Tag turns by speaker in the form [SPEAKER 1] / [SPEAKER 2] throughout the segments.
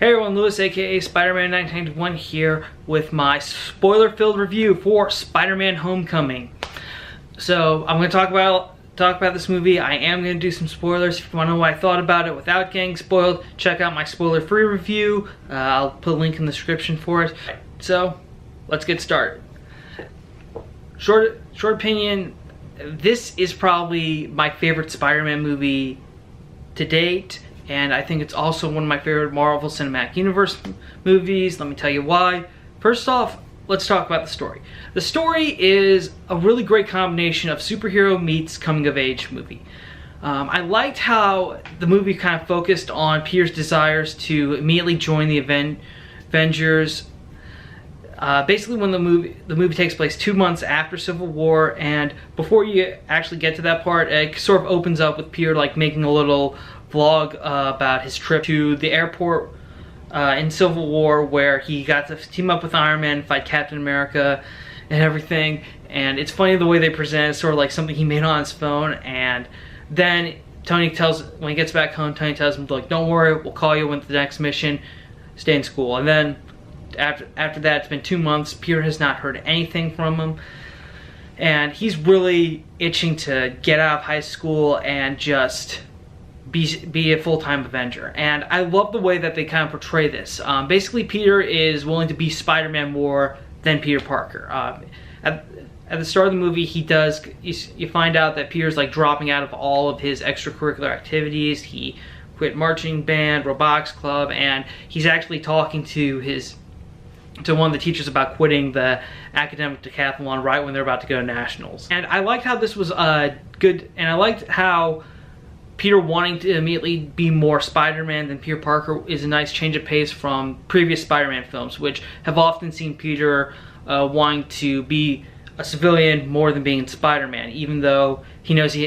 [SPEAKER 1] Hey everyone, Lewis aka Spider-Man 1991 here with my spoiler-filled review for Spider-Man Homecoming. So I'm going to talk about this movie. I am going to do some spoilers. If you want to know what I thought about it without getting spoiled, check out my spoiler-free review. I'll put a link in the description for it. So let's get started. Short opinion, this is probably my favorite Spider-Man movie to date. And I think it's also one of my favorite Marvel Cinematic Universe movies. Let me tell you why. First off, let's talk about the story. The story is a really great combination of superhero meets coming-of-age movie. I liked how the movie kind of focused on Peter's desires to immediately join the Avengers. Basically, when the movie takes place 2 months after Civil War, and before you actually get to that part, it sort of opens up with Peter like making a little vlog about his trip to the airport in Civil War, where he got to team up with Iron Man, fight Captain America and everything. And it's funny the way they present it, sort of like something he made on his phone. And then when he gets back home, Tony tells him, like, don't worry, we'll call you with the next mission, stay in school. And then after that, it's been 2 months. Peter has not heard anything from him, and he's really itching to get out of high school and just be a full-time Avenger. And I love the way that they kind of portray this. Basically, Peter is willing to be Spider-Man more than Peter Parker. At the start of the movie, you find out that Peter's like dropping out of all of his extracurricular activities. He quit marching band, robotics club, and he's actually talking to one of the teachers about quitting the academic decathlon right when they're about to go to nationals. And I liked how this was good, and I liked how Peter wanting to immediately be more Spider-Man than Peter Parker is a nice change of pace from previous Spider-Man films, which have often seen Peter wanting to be a civilian more than being Spider-Man, even though he knows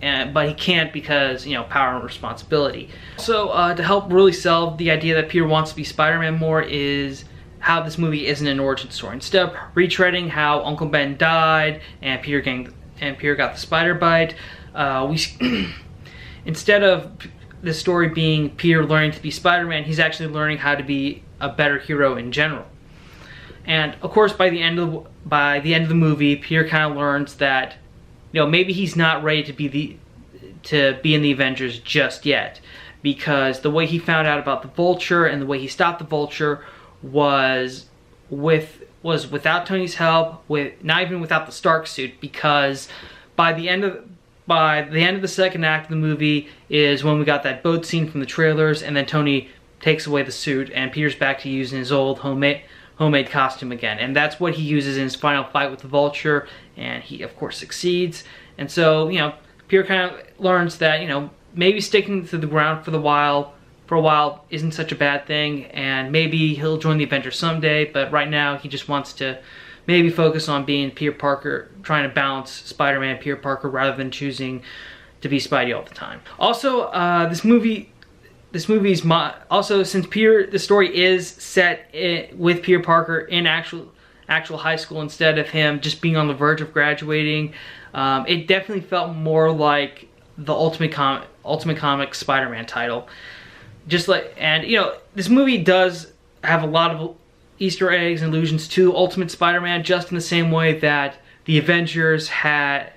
[SPEAKER 1] but he can't because, you know, power and responsibility. So to help really sell the idea that Peter wants to be Spider-Man more is how this movie isn't an origin story. Instead of retreading how Uncle Ben died and Peter got the spider bite, instead of the story being Peter learning to be Spider-Man, he's actually learning how to be a better hero in general. And of course, by the end of the movie, Peter kind of learns that, you know, maybe he's not ready to be in the Avengers just yet, because the way he found out about the Vulture and the way he stopped the Vulture was without Tony's help, not even without the Stark suit, because by the end of the second act of the movie is when we got that boat scene from the trailers, and then Tony takes away the suit and Peter's back to using his old homemade costume again. And that's what he uses in his final fight with the Vulture, and he of course succeeds. And so, you know, Peter kind of learns that, you know, maybe sticking to the ground for a while isn't such a bad thing, and maybe he'll join the Avengers someday, but right now he just wants to maybe focus on being Peter Parker, trying to balance Spider-Man and Peter Parker rather than choosing to be Spidey all the time. Also, this movie's also, since the story is set with Peter Parker in actual high school instead of him just being on the verge of graduating, it definitely felt more like the Ultimate Comics Spider-Man title. And you know, this movie does have a lot of Easter eggs and allusions to Ultimate Spider-Man, just in the same way that the Avengers had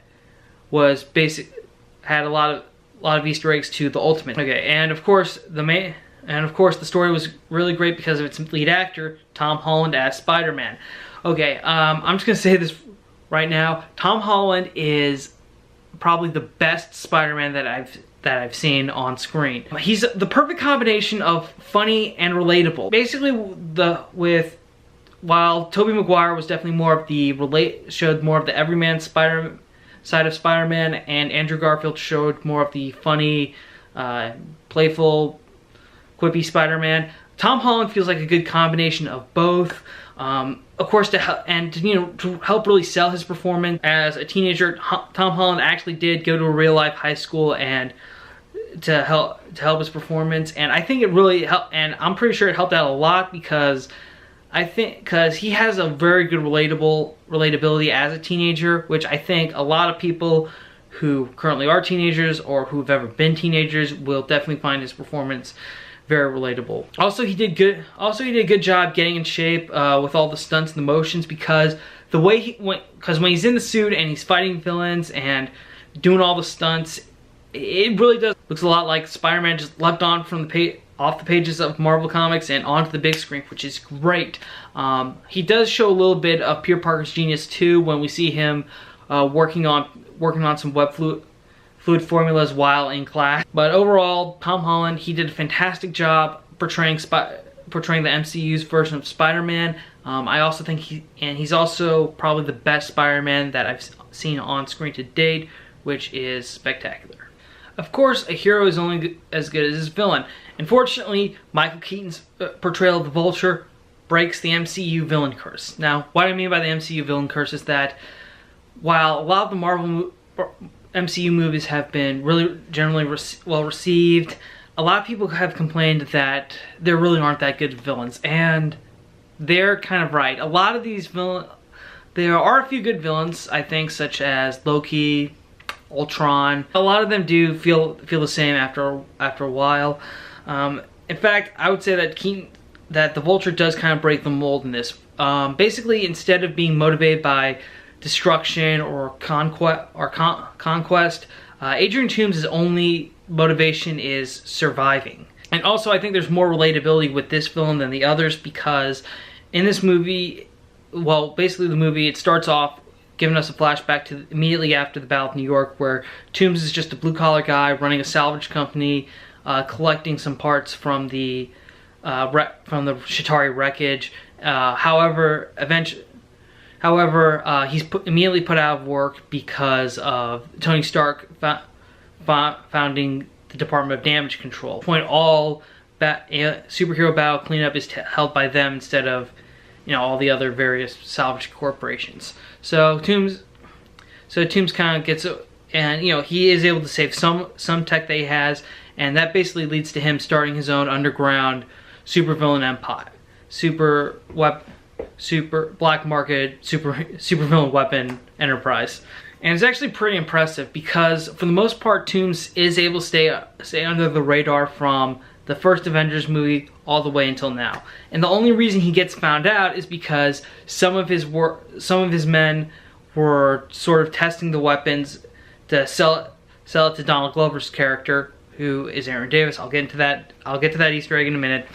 [SPEAKER 1] a lot of Easter eggs to the Ultimate. Okay, and of course the story was really great because of its lead actor, Tom Holland, as Spider-Man. Okay, I'm just gonna say this right now. Tom Holland is probably the best Spider-Man that I've seen on screen. He's the perfect combination of funny and relatable. Basically, while Tobey Maguire was definitely showed more of the everyman side of Spider-Man, and Andrew Garfield showed more of the funny, playful, quippy Spider-Man, Tom Holland feels like a good combination of both. Of course, to help really sell his performance as a teenager, Tom Holland actually did go to a real-life high school and to help his performance, and I think it really helped, and I'm pretty sure it helped out a lot, because he has a very good relatability as a teenager, which I think a lot of people who currently are teenagers or who've ever been teenagers will definitely find his performance very relatable. Also, he did a good job getting in shape with all the stunts and the motions, because the way when he's in the suit and he's fighting villains and doing all the stunts, it really does looks a lot like Spider-Man just leapt on from the off the pages of Marvel Comics and onto the big screen, which is great. He does show a little bit of Peter Parker's genius too when we see him working on some web fluid formulas while in class. But overall, Tom Holland, he did a fantastic job portraying the MCU's version of Spider-Man. I also think he's also probably the best Spider-Man that I've seen on screen to date, which is spectacular. Of course, a hero is only as good as his villain. Unfortunately, Michael Keaton's portrayal of the Vulture breaks the MCU villain curse. Now, what I mean by the MCU villain curse is that while a lot of the Marvel MCU movies have been really generally well received, a lot of people have complained that there really aren't that good villains, and they're kind of right. A lot of these villains, there are a few good villains, I think, such as Loki, Ultron. A lot of them do feel the same after a while. In fact, I would say that the Vulture does kind of break the mold in this. Basically, instead of being motivated by destruction or conquest, Adrian Toomes' only motivation is surviving. And also, I think there's more relatability with this villain than the others, because in this movie, well, basically the movie, it starts off giving us a flashback to immediately after the Battle of New York, where Toomes is just a blue-collar guy running a salvage company, collecting some parts from the Chitauri wreckage. However, he's immediately put out of work because of Tony Stark founding the Department of Damage Control. All superhero battle cleanup is held by them instead of, all the other various salvage corporations. So Toomes kind of gets, and he is able to save some tech that he has, and that basically leads to him starting his own underground supervillain empire, super black market supervillain weapon enterprise. And it's actually pretty impressive because for the most part, Toomes is able to stay under the radar from the first Avengers movie all the way until now. And the only reason he gets found out is because some of his men were sort of testing the weapons to sell it to Donald Glover's character, who is Aaron Davis. I'll get to that Easter egg in a minute.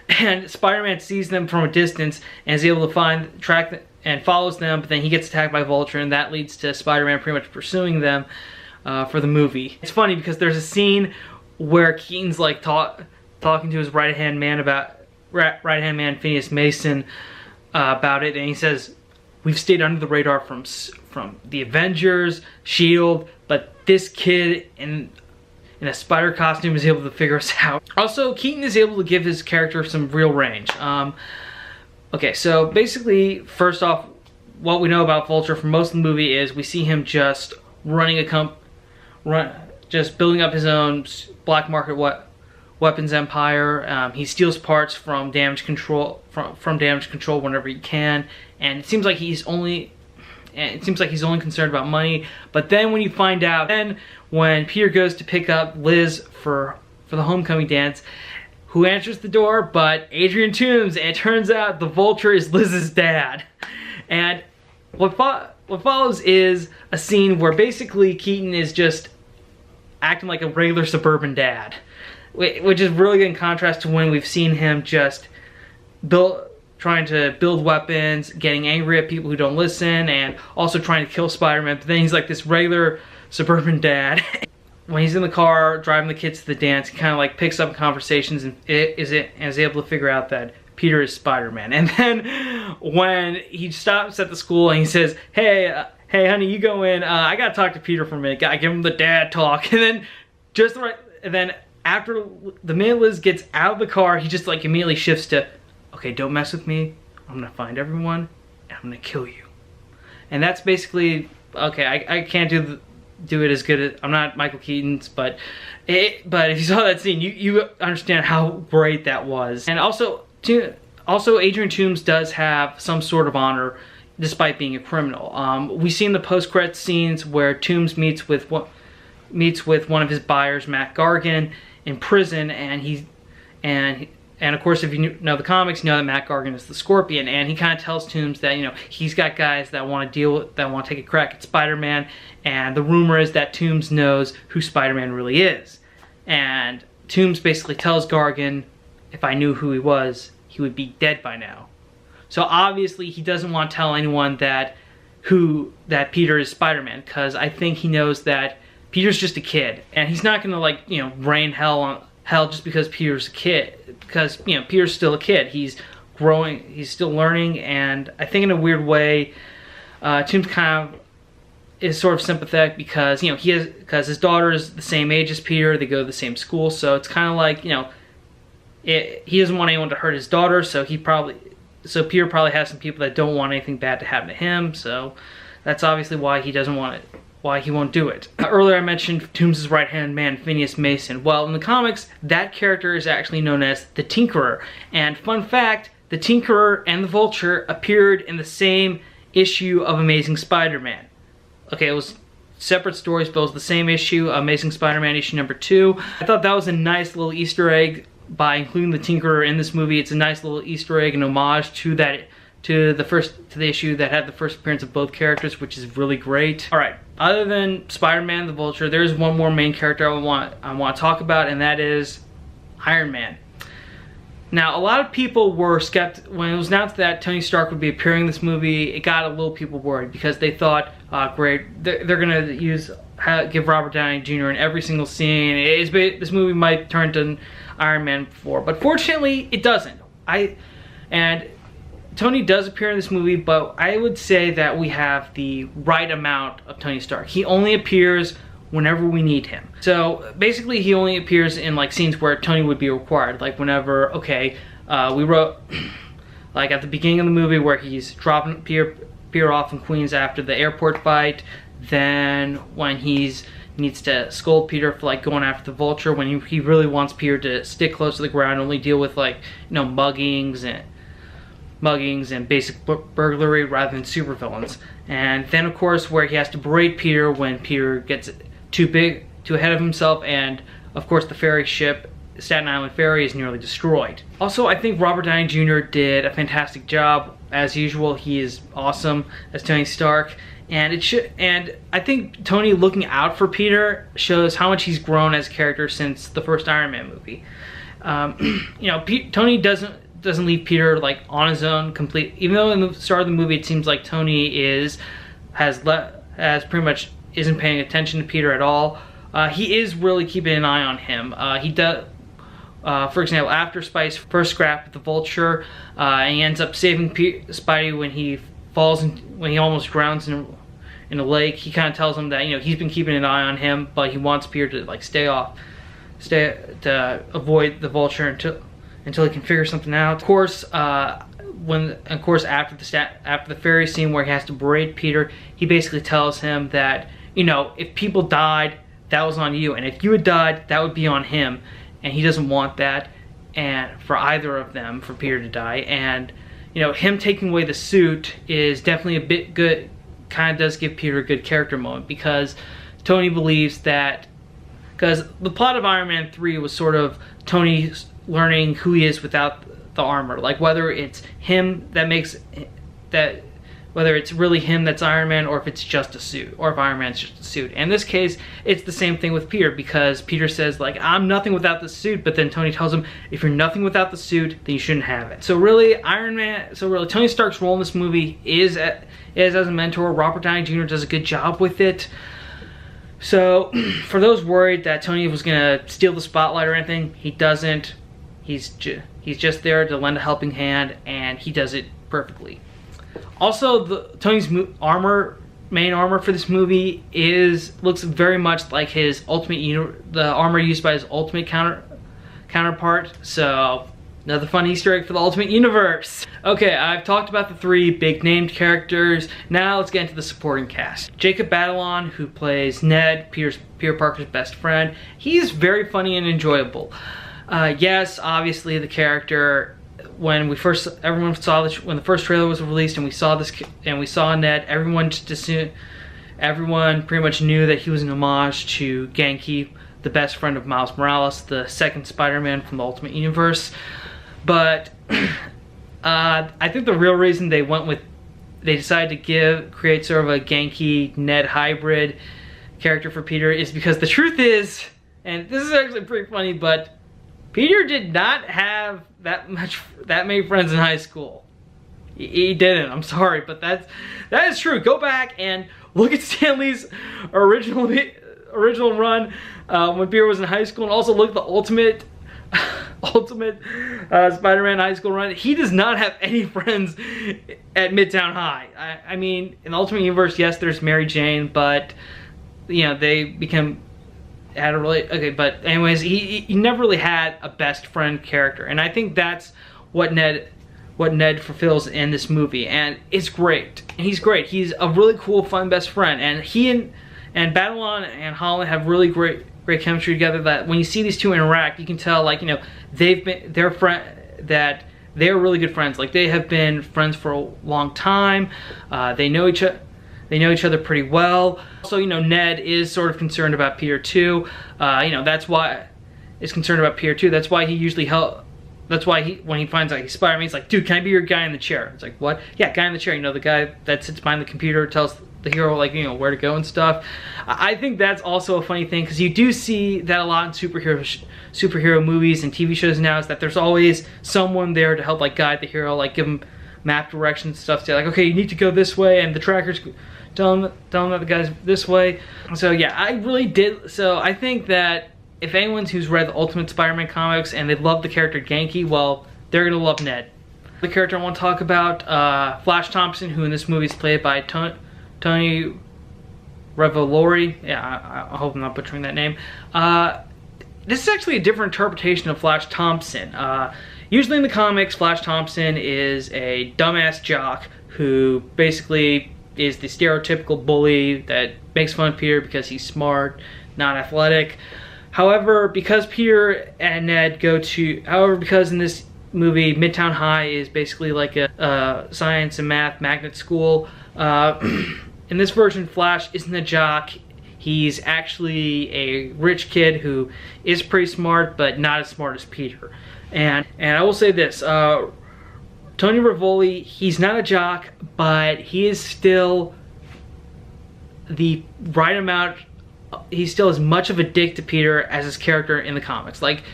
[SPEAKER 1] And Spider-Man sees them from a distance and is able to track them and follows them, but then he gets attacked by Vulture, and that leads to Spider-Man pretty much pursuing them for the movie. It's funny because there's a scene where Keaton's like talking to his right-hand man Phineas Mason about it, and he says, "We've stayed under the radar from the Avengers, S.H.I.E.L.D., but this kid in a spider costume is able to figure us out." Also, Keaton is able to give his character some real range. Okay, so basically, first off, what we know about Vulture for most of the movie is we see him just just building up his own black market weapons empire. He steals parts from Damage Control whenever he can, and it seems like he's only concerned about money. But then when you find out, when Peter goes to pick up Liz for the homecoming dance, who answers the door but Adrian Toomes, and it turns out the Vulture is Liz's dad. And what follows is a scene where basically Keaton is just acting like a regular suburban dad, which is really in contrast to when we've seen him just trying to build weapons, getting angry at people who don't listen, and also trying to kill Spider-Man. But then he's like this regular suburban dad. When he's in the car driving the kids to the dance, he kind of like picks up conversations and is able to figure out that Peter is Spider-Man. And then when he stops at the school and he says, hey honey, you go in, I gotta talk to Peter for a minute. Gotta give him the dad talk. And then after the minute Liz gets out of the car, he just like immediately shifts to, okay, don't mess with me. I'm gonna find everyone and I'm gonna kill you. And that's basically, okay, I can't do it as good as, I'm not Michael Keaton's, but if you saw that scene, you understand how great that was. And also Adrian Toomes does have some sort of honor despite being a criminal. We see in the post-credits scenes where Toomes meets with one of his buyers, Matt Gargan, in prison, and And of course, if you know the comics, you know that Matt Gargan is the Scorpion, and he kind of tells Tooms that, you know, he's got guys that want to take a crack at Spider-Man, and the rumor is that Tooms knows who Spider-Man really is. And Tooms basically tells Gargan, if I knew who he was, he would be dead by now. So obviously he doesn't want to tell anyone that Peter is Spider-Man, because I think he knows that Peter's just a kid, and he's not gonna, like, you know, rain hell just because Peter's a kid, because, you know, Peter's still a kid. He's growing, he's still learning, and I think in a weird way, Tooms kind of is sort of sympathetic because, you know, because his daughter is the same age as Peter, they go to the same school, so it's kind of like, you know, he doesn't want anyone to hurt his daughter, so Peter probably has some people that don't want anything bad to happen to him, so that's obviously why he doesn't want it. Why he won't do it. Earlier I mentioned Tooms' right-hand man, Phineas Mason. Well, in the comics, that character is actually known as the Tinkerer. And fun fact, the Tinkerer and the Vulture appeared in the same issue of Amazing Spider-Man. Okay, it was separate stories, but it was the same issue, Amazing Spider-Man issue number 2. I thought that was a nice little Easter egg by including the Tinkerer in this movie. It's a nice little Easter egg and homage to the issue that had the first appearance of both characters, which is really great. All right, other than Spider-Man, the Vulture, there's one more main character I want to talk about, and that is Iron Man. Now, a lot of people were skeptical when it was announced that Tony Stark would be appearing in this movie. It got a little people worried because they thought, great, they're gonna give Robert Downey Jr. in every single scene. This movie might turn to Iron Man 4, but fortunately, it doesn't. Tony does appear in this movie, but I would say that we have the right amount of Tony Stark. He only appears whenever we need him. So basically he only appears in like scenes where Tony would be required. Like whenever, okay, we wrote, like at the beginning of the movie where he's dropping Peter off in Queens after the airport fight. Then when he needs to scold Peter for like going after the Vulture, when he really wants Peter to stick close to the ground, only deal with like, you know, muggings and basic burglary rather than supervillains. And then of course where he has to berate Peter when Peter gets too ahead of himself, and of course the ferry ship, Staten Island Ferry, is nearly destroyed. Also, I think Robert Downey Jr. did a fantastic job. As usual, he is awesome as Tony Stark, and I think Tony looking out for Peter shows how much he's grown as a character since the first Iron Man movie. You know, Tony doesn't leave Peter like on his own complete, even though in the start of the movie it seems like Tony has pretty much isn't paying attention to Peter at all. He is really keeping an eye on him. He does, for example, after Spidey's first scrap with the Vulture, and he ends up saving Spidey when he when he almost drowns in a lake. He kind of tells him that, you know, he's been keeping an eye on him, but he wants Peter to like to avoid the Vulture until he can figure something out. Of course, after the ferry scene where he has to berate Peter, he basically tells him that, you know, if people died, that was on you, and if you had died, that would be on him, and he doesn't want that, and for either of them, for Peter to die. And you know, him taking away the suit is definitely a bit good. Kind of does give Peter a good character moment, because Tony believes that, because the plot of Iron Man 3 was sort of Tony learning who he is without the armor, like whether it's him that makes that, whether it's really him that's Iron Man, or if it's just a suit, or if Iron Man's just a suit. In this case, it's the same thing with Peter, because Peter says like, I'm nothing without the suit, but then Tony tells him, if you're nothing without the suit, then you shouldn't have it. So really, Tony Stark's role in this movie is as a mentor. Robert Downey Jr. does a good job with it. So for those worried that Tony was gonna steal the spotlight or anything, he doesn't. He's just there to lend a helping hand, and he does it perfectly. Also, Tony's main armor for this movie looks very much like his the armor used by his Ultimate counterpart. So another fun Easter egg for the Ultimate Universe. Okay, I've talked about the 3 big named characters. Now let's get into the supporting cast. Jacob Batalon, who plays Ned, Peter Parker's best friend. He's very funny and enjoyable. Yes, obviously the character, when the first trailer was released and we saw Ned, everyone pretty much knew that he was an homage to Genki the best friend of Miles Morales, the second Spider-Man from the Ultimate Universe. But I think the real reason they decided to create sort of a Genki Ned hybrid character for Peter is because the truth is, and this is actually pretty funny, but Peter did not have that many friends in high school. He didn't. I'm sorry, but that is true. Go back and look at Stan Lee's original run when Peter was in high school, and also look at the Ultimate Spider-Man high school run. He does not have any friends at Midtown High. I mean, in the Ultimate Universe, yes, there's Mary Jane, but you know, but anyways, he never really had a best friend character, and I think that's what Ned fulfills in this movie, and it's great. He's great. He's a really cool, fun best friend, and he and Babylon and Holland have really great chemistry together. That when you see these two interact, you can tell, like, you know, that they're really good friends. Like, they have been friends for a long time. They know each other pretty well. So, you know, Ned is sort of concerned about Peter too. You know, that's why he's concerned about Peter too. That's why he usually That's why when he finds out he's Spider-Man, he's like, dude, can I be your guy in the chair? It's like, what? Yeah, guy in the chair. You know, the guy that sits behind the computer, tells the hero, like, you know, where to go and stuff. I think that's also a funny thing, because you do see that a lot in superhero movies and TV shows now, is that there's always someone there to help, like, guide the hero, like, give him map directions and stuff. Say, like, okay, you need to go this way, and the tracker's telling them that the guy's this way. So yeah, I really did. So I think that if anyone who's read the Ultimate Spider-Man comics and they love the character Genki, well, they're gonna love Ned. The character I want to talk about, Flash Thompson, who in this movie is played by Tony Revolori. Yeah, I hope I'm not butchering that name. This is actually a different interpretation of Flash Thompson. Usually in the comics, Flash Thompson is a dumbass jock who basically is the stereotypical bully that makes fun of Peter because he's smart, not athletic. However, because Peter and Ned because in this movie, Midtown High is basically like a science and math magnet school, in this version, Flash isn't a jock. He's actually a rich kid who is pretty smart, but not as smart as Peter. And I will say this, Tony Rivoli, he's not a jock, but he is still the right amount. He's still as much of a dick to Peter as his character in the comics. Like,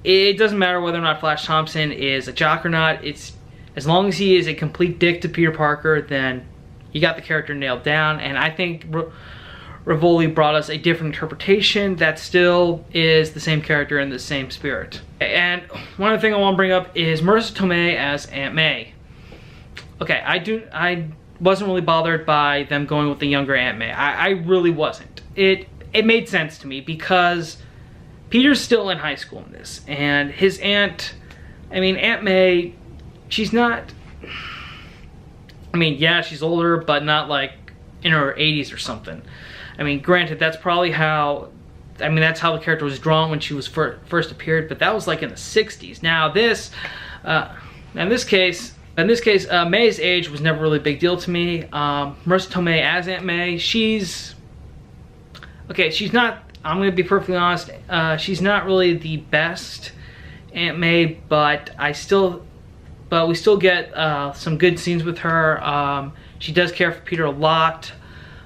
[SPEAKER 1] it doesn't matter whether or not Flash Thompson is a jock or not. It's as long as he is a complete dick to Peter Parker, then you got the character nailed down. And I think Rivoli brought us a different interpretation that still is the same character in the same spirit. And one other thing I want to bring up is Marissa Tomei as Aunt May. Okay, I wasn't really bothered by them going with the younger Aunt May. I really wasn't. It made sense to me because Peter's still in high school in this, and his aunt, I mean, Aunt May, she's not, I mean, yeah, she's older, but not like in her 80s or something. I mean, granted, that's probably how, I mean, that's how the character was drawn when she was first appeared, but that was like in the 60s. Now this, in this case, May's age was never really a big deal to me. Marissa Tomei as Aunt May, she's not, I'm gonna be perfectly honest, she's not really the best Aunt May, but we still get some good scenes with her. She does care for Peter a lot.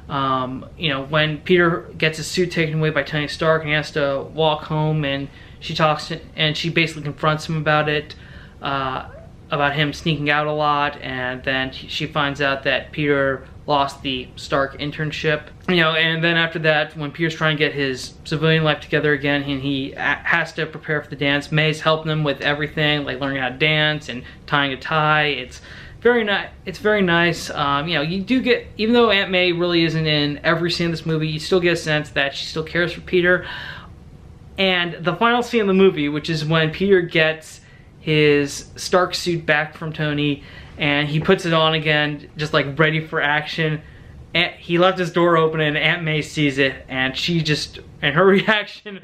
[SPEAKER 1] You know, when Peter gets his suit taken away by Tony Stark and he has to walk home, and she talks and she basically confronts him about it, about him sneaking out a lot, and then she finds out that Peter lost the Stark internship. You know, and then after that, when Peter's trying to get his civilian life together again, and he has to prepare for the dance, May's helping him with everything, like learning how to dance and tying a tie. It's very nice. It's very nice. You know, you do get, even though Aunt May really isn't in every scene of this movie, you still get a sense that she still cares for Peter. And the final scene of the movie, which is when Peter gets his Stark suit back from Tony, and he puts it on again, just like ready for action. And he left his door open, and Aunt May sees it, and and her reaction,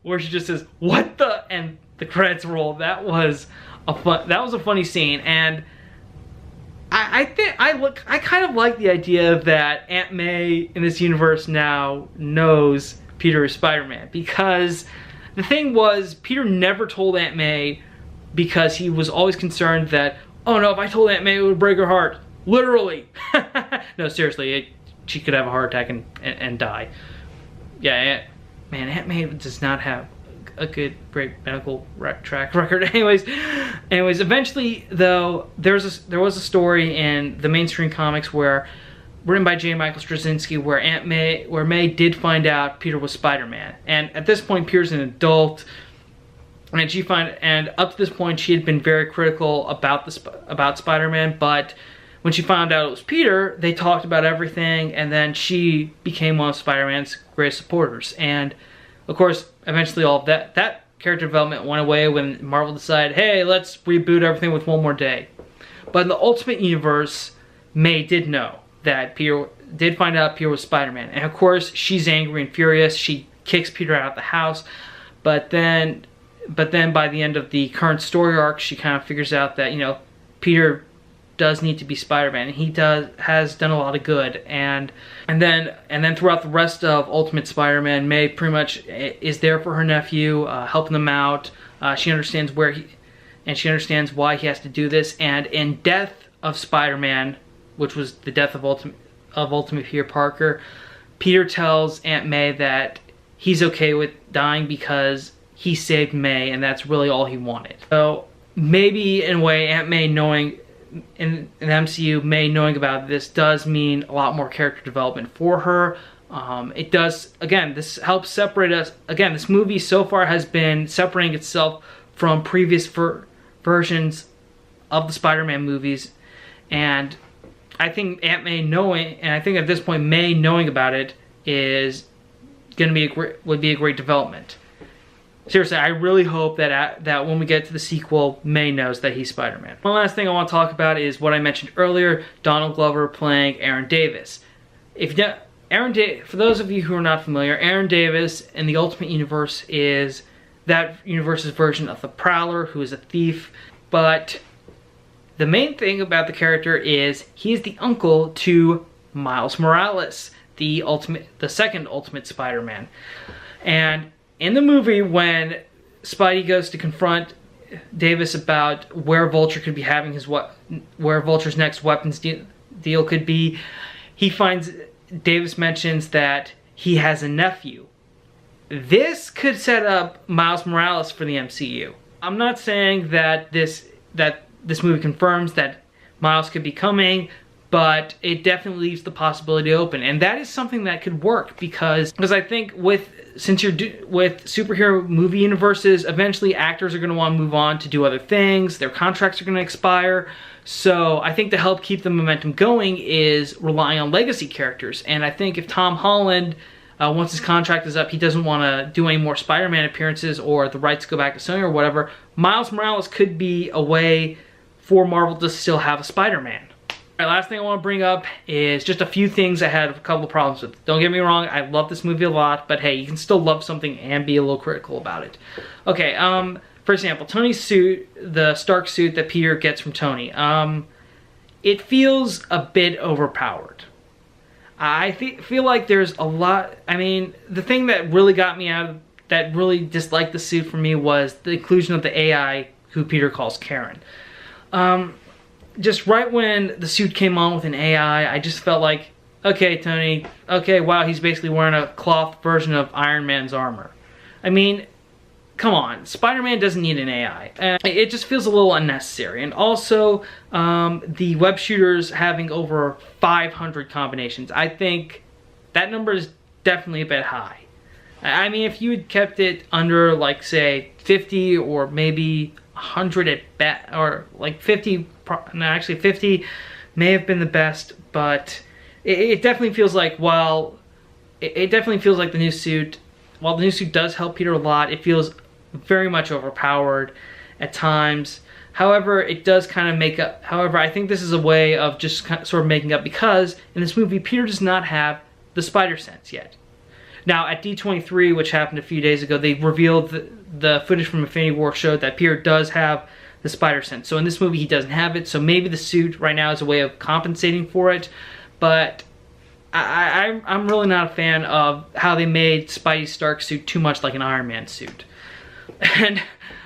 [SPEAKER 1] where she just says, "What the?" and the credits roll. That was a funny scene, and I kind of like the idea that Aunt May in this universe now knows Peter is Spider-Man, because the thing was, Peter never told Aunt May because he was always concerned that, oh no, if I told Aunt May it would break her heart. Literally. No, seriously, she could have a heart attack and die. Yeah, man, Aunt May does not have a great medical track record. Anyways, eventually though, there was a story in the mainstream comics written by J. Michael Straczynski, where May did find out Peter was Spider-Man, and at this point Peter's an adult, and up to this point she had been very critical about Spider-Man, but when she found out it was Peter, they talked about everything, and then she became one of Spider-Man's greatest supporters. And of course, eventually all of that character development went away when Marvel decided, hey, let's reboot everything with one more day. But in the Ultimate Universe, May did know that Peter did find out Peter was Spider-Man. And of course, she's angry and furious. She kicks Peter out of the house. But then by the end of the current story arc, she kind of figures out that, you know, Peter does need to be Spider-Man. He has done a lot of good, and then throughout the rest of Ultimate Spider-Man, May pretty much is there for her nephew, helping them out. She understands she understands why he has to do this. And in Death of Spider-Man, which was the death of Ultimate Peter Parker, Peter tells Aunt May that he's okay with dying because he saved May, and that's really all he wanted. So maybe in a way, Aunt May knowing in the MCU, May knowing about this does mean a lot more character development for her. It does, again, this helps separate us. Again, this movie so far has been separating itself from previous versions of the Spider-Man movies, and I think Aunt May knowing, and I think at this point May knowing about it is gonna be would be a great development. Seriously, I really hope that when we get to the sequel, May knows that he's Spider-Man. One last thing I want to talk about is what I mentioned earlier, Donald Glover playing Aaron Davis. For those of you who are not familiar, Aaron Davis in the Ultimate Universe is that universe's version of the Prowler, who is a thief. But the main thing about the character is he is the uncle to Miles Morales, the second Ultimate Spider-Man. And in the movie, when Spidey goes to confront Davis about where Vulture could be having where Vulture's next weapons deal could be, Davis mentions that he has a nephew. This could set up Miles Morales for the MCU. I'm not saying that this movie confirms that Miles could be coming, but it definitely leaves the possibility open, and that is something that could work because I think with superhero movie universes, eventually actors are going to want to move on to do other things. Their contracts are going to expire. So I think to help keep the momentum going is relying on legacy characters. And I think if Tom Holland, once his contract is up, he doesn't want to do any more Spider-Man appearances or the rights go back to Sony or whatever, Miles Morales could be a way for Marvel to still have a Spider-Man. Alright, last thing I want to bring up is just a few things I had a couple of problems with. Don't get me wrong, I love this movie a lot, but hey, you can still love something and be a little critical about it. Okay, for example, Tony's suit, the Stark suit that Peter gets from Tony, it feels a bit overpowered. I feel like there's a lot, I mean, the thing that really got me that really disliked the suit for me was the inclusion of the AI who Peter calls Karen. Just right when the suit came on with an AI, I just felt like, okay, Tony, okay, wow, he's basically wearing a cloth version of Iron Man's armor. I mean, come on, Spider-Man doesn't need an AI. And it just feels a little unnecessary. And also, the web shooters having over 500 combinations. I think that number is definitely a bit high. I mean, if you had kept it under, like, say, 50 or maybe 100 at best, or like 50, no, actually 50 may have been the best, but it definitely feels like, it definitely feels like the new suit, while the new suit does help Peter a lot, it feels very much overpowered at times. However, it does kind of make up, however, I think this is a way of just kind of, sort of making up, because in this movie, Peter does not have the spider sense yet. Now, at D23, which happened a few days ago, they revealed the footage from Infinity War showed that Peter does have the spider sense. So in this movie, he doesn't have it. So maybe the suit right now is a way of compensating for it. But I'm really not a fan of how they made Spidey Stark's suit too much like an Iron Man suit. And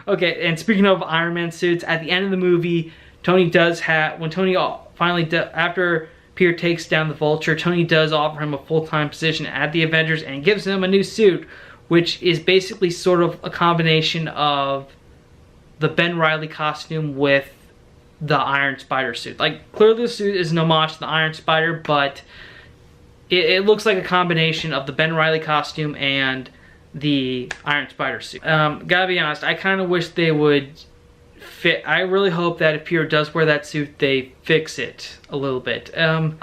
[SPEAKER 1] okay, and speaking of Iron Man suits, at the end of the movie, Tony does have, when Tony finally, after Peter takes down the Vulture, Tony does offer him a full-time position at the Avengers and gives him a new suit, which is basically sort of a combination of the Ben Reilly costume with the Iron Spider suit. Like, clearly the suit is an homage to the Iron Spider, but it looks like a combination of the Ben Reilly costume and the Iron Spider suit. Gotta be honest, I kind of wish they would fit. I really hope that if Peter does wear that suit, they fix it a little bit. While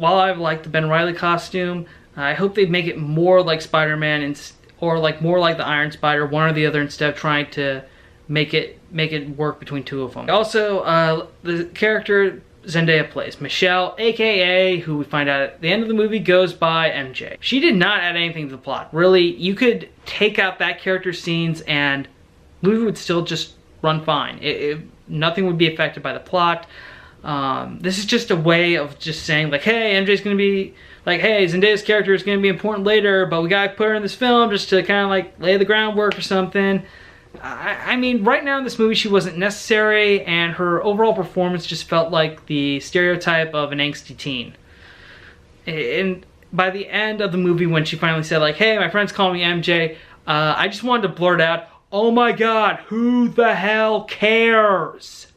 [SPEAKER 1] I like the Ben Reilly costume, I hope they make it more like Spider-Man or like more like the Iron Spider, one or the other, instead of trying to make it work between two of them. Also, the character Zendaya plays, Michelle, aka, who we find out at the end of the movie goes by MJ. She did not add anything to the plot. Really, you could take out that character's scenes and the movie would still just run fine. Nothing would be affected by the plot. This is just a way of just saying, like, hey, MJ's gonna be, like, hey, Zendaya's character is gonna be important later, but we gotta put her in this film just to kind of like lay the groundwork or something. I mean, right now in this movie, she wasn't necessary, and her overall performance just felt like the stereotype of an angsty teen. And by the end of the movie, when she finally said, like, hey, my friends call me MJ, I just wanted to blurt out, oh my god, who the hell cares?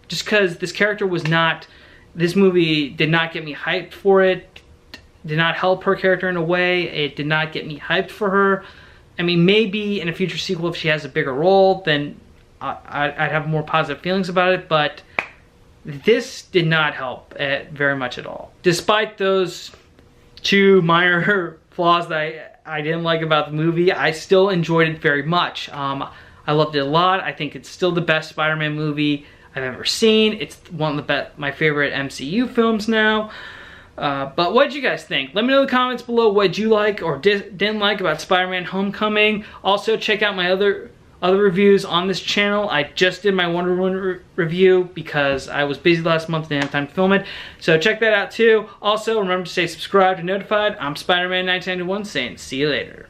[SPEAKER 1] Just because this character was not, this movie did not get me hyped for it, did not help her character in a way, it did not get me hyped for her. I mean, maybe in a future sequel, if she has a bigger role, then I'd have more positive feelings about it, but this did not help very much at all. Despite those two minor flaws that I didn't like about the movie, I still enjoyed it very much. I loved it a lot. I think it's still the best Spider-Man movie I've ever seen. It's one of my favorite MCU films now. But what did you guys think? Let me know in the comments below what you like or didn't like about Spider-Man Homecoming. Also, check out my other reviews on this channel. I just did my Wonder Woman review because I was busy last month and didn't have time to film it. So check that out too. Also, remember to stay subscribed and notified. I'm Spider-Man 1991 saying see you later.